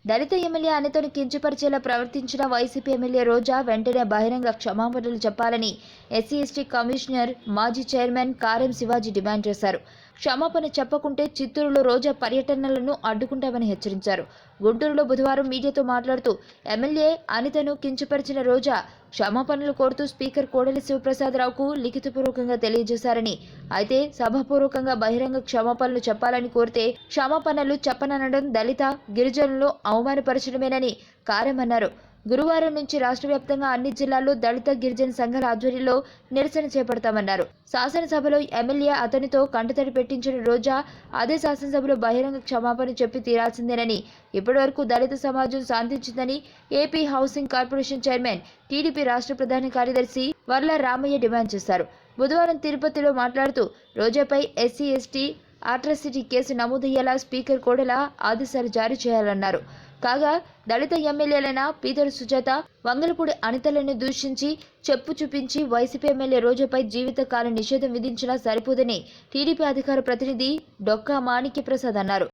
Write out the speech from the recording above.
దళిత MLA అనితను కించపరిచేలా ప్రవర్తించిన YCP MLA రోజా వెంటనే బహిరంగ క్షమాపణలు చెప్పాలని ఎస్సీ/ఎస్టీ కమిషనర్ మాజీ చైర్మన్ కారెం శివాజీ డిమాండ్ చేశారు. క్షమాపణ చెప్పకుంటే చిత్తూరులో రోజా పర్యటనలను అడ్డుకుంటామని హెచ్చరించారు. గుంటూరులో బుధవారం మీడియాతో మాట్లాడుతూ ఎమ్మెల్యే అనితను కించపరిచిన రోజా క్షమాపణలు కోరుతూ స్పీకర్ కోడెల శివప్రసాదరావుకు లిఖితపూర్వకంగా తెలియజేశారని, అయితే సభాపూర్వకంగా బహిరంగ క్షమాపణలు చెప్పాలని కోరితే క్షమాపణలు చెప్పననడం దళిత గిరిజనులను అవమానపరచడమేనని కారెం అన్నారు. గురువారం నుంచి రాష్ట్ర వ్యాప్తంగా అన్ని జిల్లాల్లో దళిత గిరిజన సంఘాల ఆధ్వర్యంలో నిరసన చేపడతామన్నారు. శాసనసభలో ఎమ్మెల్యే అతనితో కంటతడి పెట్టించిన రోజా అదే శాసనసభలో బహిరంగ క్షమాపణ చెప్పి తీరాల్సిందేనని, ఇప్పటివరకు దళిత సమాజం శాంతించిందని AP housing corporation chairman TDP రాష్ట్ర ప్రధాన కార్యదర్శి వర్ల రామయ్య డిమాండ్ చేశారు. బుధవారం తిరుపతిలో మాట్లాడుతూ రోజాపై ఎస్సీ/ఎస్టీ అట్రాసిటీ కేసు నమోదయ్యేలా స్పీకర్ కోడెల ఆదేశాలు జారీ చేయాలన్నారు. కాగా దళిత ఎమ్మెల్యేలైన పీతల సుజాత, వంగలపూడి అనితలను దూషించి చెప్పు చూపించి వైసీపీ ఎమ్మెల్యే రోజాపై జీవితకాల నిషేధం విధించినా సరిపోదని టీడీపీ అధికార ప్రతినిధి డొక్కా మాణిక్యప్రసాద్ అన్నారు.